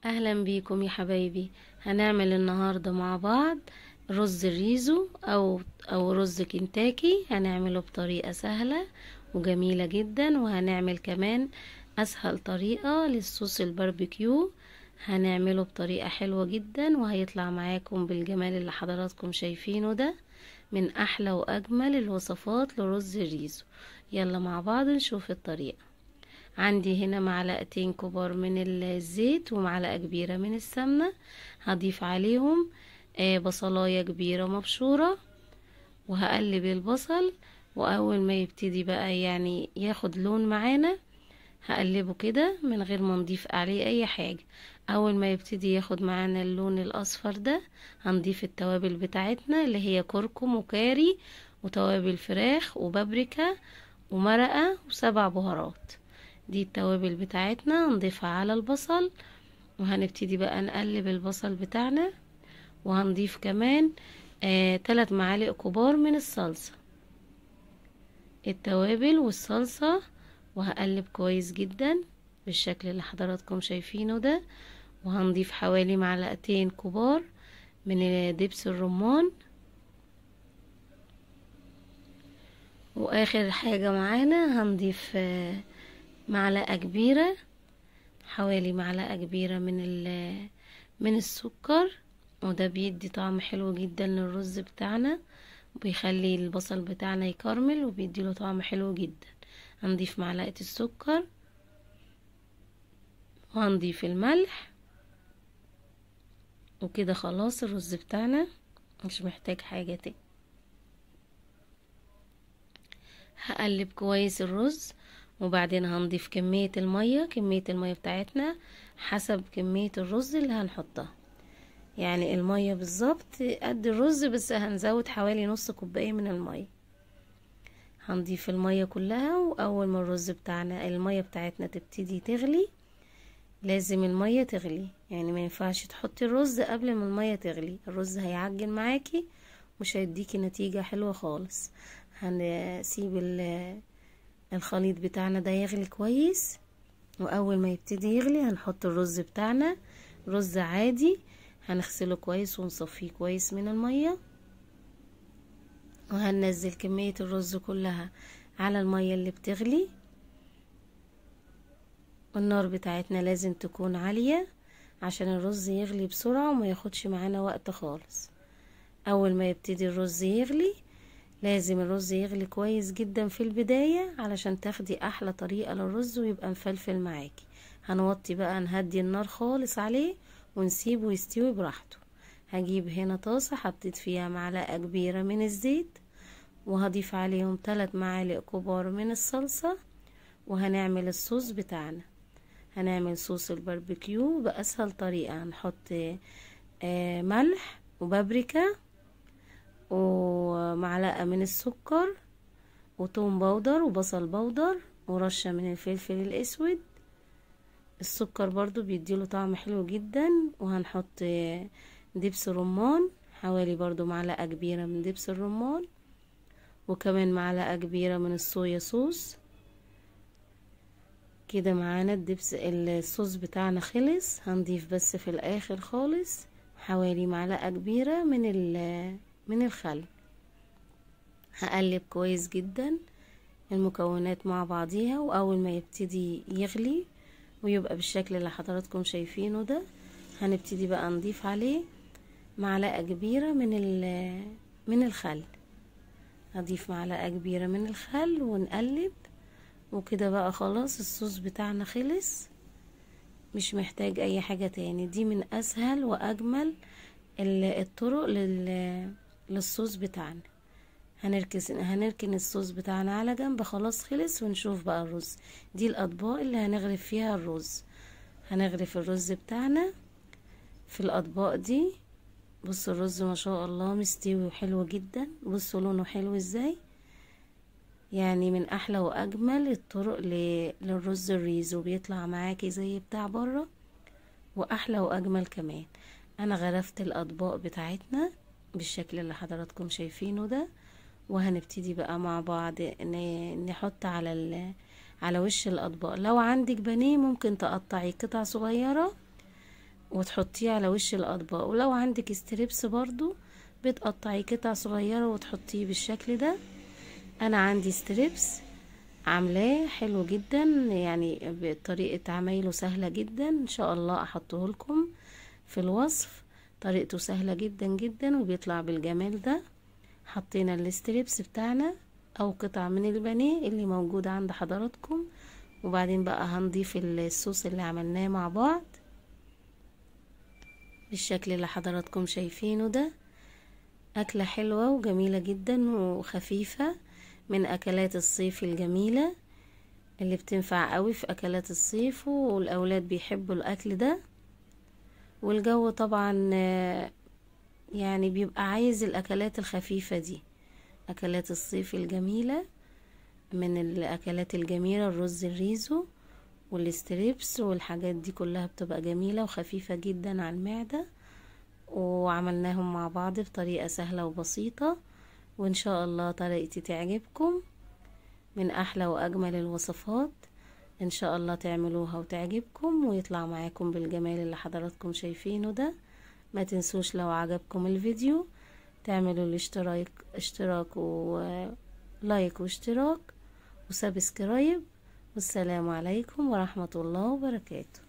اهلا بيكم يا حبايبي. هنعمل النهارده مع بعض رز الريزو او رز كنتاكي. هنعمله بطريقه سهله وجميله جدا، وهنعمل كمان اسهل طريقه للصوص الباربيكيو. هنعمله بطريقه حلوه جدا وهيطلع معاكم بالجمال اللي حضراتكم شايفينه ده، من احلى واجمل الوصفات لرز الريزو. يلا مع بعض نشوف الطريقه. عندي هنا معلقتين كبار من الزيت ومعلقة كبيرة من السمنة. هضيف عليهم بصلاية كبيرة مبشورة، وهقلب البصل. واول ما يبتدي بقى يعني ياخد لون معانا هقلبه كده من غير ما نضيف عليه اي حاجة. اول ما يبتدي ياخد معانا اللون الاصفر ده هنضيف التوابل بتاعتنا اللي هي كركم وكاري وتوابل فراخ وبابريكا ومرقة وسبع بهارات. دي التوابل بتاعتنا هنضيفها على البصل، وهنبتدي بقى نقلب البصل بتاعنا. وهنضيف كمان 3 معالق كبار من الصلصة، التوابل والصلصة. وهقلب كويس جدا بالشكل اللي حضراتكم شايفينه ده. وهنضيف حوالي معلقتين كبار من دبس الرمان. واخر حاجة معانا هنضيف معلقة كبيرة، حوالي معلقة كبيرة من السكر. وده بيدي طعم حلو جدا للرز بتاعنا، وبيخلي البصل بتاعنا يكرمل وبيديله طعم حلو جدا. هنضيف معلقة السكر وهنضيف الملح، وكده خلاص الرز بتاعنا مش محتاج حاجة تاني. هقلب كويس الرز، وبعدين هنضيف كمية المية بتاعتنا حسب كمية الرز اللي هنحطها. يعني المية بالظبط قد الرز، بس هنزود حوالي نص كوباية من المية. هنضيف المية كلها، واول ما الرز بتاعنا المية بتاعتنا تبتدي تغلي، لازم المية تغلي. يعني ما ينفعش تحطي الرز قبل ما المية تغلي، الرز هيعجن معاكي مش هيديكي نتيجة حلوة خالص. هنسيب الخليط بتاعنا ده يغلي كويس، واول ما يبتدي يغلي هنحط الرز بتاعنا، رز عادي. هنغسله كويس ونصفيه كويس من المية، وهننزل كمية الرز كلها على المية اللي بتغلي. والنار بتاعتنا لازم تكون عالية عشان الرز يغلي بسرعة وما ياخدش معانا وقت خالص. اول ما يبتدي الرز يغلي، لازم الرز يغلي كويس جدا في البداية علشان تاخدي احلى طريقة للرز ويبقى مفلفل معاكي. هنوطي بقى، نهدي النار خالص عليه ونسيبه يستوي براحته. هجيب هنا طاسة حطيت فيها معلقة كبيرة من الزيت، وهضيف عليهم 3 معالق كبار من الصلصة. وهنعمل الصوص بتاعنا. هنعمل صوص الباربيكيو بأسهل طريقة. هنحط ملح وبابريكا ومعلقة من السكر وتوم بودر وبصل بودر ورشة من الفلفل الأسود. السكر برضو بيديله طعم حلو جدا. وهنحط دبس رمان، حوالي برضو معلقة كبيرة من دبس الرمان، وكمان معلقة كبيرة من الصويا صوص. كده معانا الصوص بتاعنا خلص. هنضيف بس في الاخر خالص حوالي معلقة كبيرة من الخل. هقلب كويس جدا المكونات مع بعضيها، واول ما يبتدي يغلي ويبقى بالشكل اللي حضراتكم شايفينه ده، هنبتدي بقى نضيف عليه معلقة كبيرة من الخل. هضيف معلقة كبيرة من الخل ونقلب. وكده بقى خلاص الصوص بتاعنا خلص، مش محتاج اي حاجة تاني. دي من اسهل واجمل الطرق للصوص بتاعنا. هنركن الصوص بتاعنا على جنب، خلاص خلص. ونشوف بقى الرز. دي الاطباق اللي هنغرف فيها الرز. هنغرف الرز بتاعنا في الاطباق دي. بصوا الرز ما شاء الله مستوي وحلو جدا، بصوا لونه حلو ازاي. يعني من احلى واجمل الطرق للرز الريزو، بيطلع معاكي زي بتاع بره واحلى واجمل كمان. انا غرفت الاطباق بتاعتنا بالشكل اللي حضراتكم شايفينه ده. وهنبتدي بقى مع بعض نحط على وش الاطباق. لو عندك بانيه ممكن تقطعي قطع صغيرة وتحطيه على وش الاطباق. ولو عندك ستريبس برضو بتقطعيه قطع صغيرة وتحطيه بالشكل ده. انا عندي ستريبس عاملاه حلو جدا، يعني بطريقة عمايله سهلة جدا، ان شاء الله احطه لكم في الوصف. طريقته سهلة جدا جدا وبيطلع بالجمال ده. حطينا الستريبس بتاعنا او قطع من البانيه اللي موجودة عند حضراتكم، وبعدين بقى هنضيف الصوص اللي عملناه مع بعض بالشكل اللي حضراتكم شايفينه ده. أكلة حلوة وجميلة جدا وخفيفة، من أكلات الصيف الجميلة اللي بتنفع قوي في أكلات الصيف، والأولاد بيحبوا الأكل ده. والجو طبعا يعني بيبقى عايز الأكلات الخفيفة دي. أكلات الصيف الجميلة من الأكلات الجميلة الرز الريزو والستريبس والحاجات دي كلها بتبقى جميلة وخفيفة جدا على المعدة، وعملناهم مع بعض بطريقة سهلة وبسيطة، وإن شاء الله طريقتي تعجبكم. من أحلى وأجمل الوصفات، إن شاء الله تعملوها وتعجبكم ويطلع معاكم بالجمال اللي حضراتكم شايفينه ده. ما تنسوش لو عجبكم الفيديو تعملوا اشتراك ولايك واشتراك وسبسكرايب. والسلام عليكم ورحمة الله وبركاته.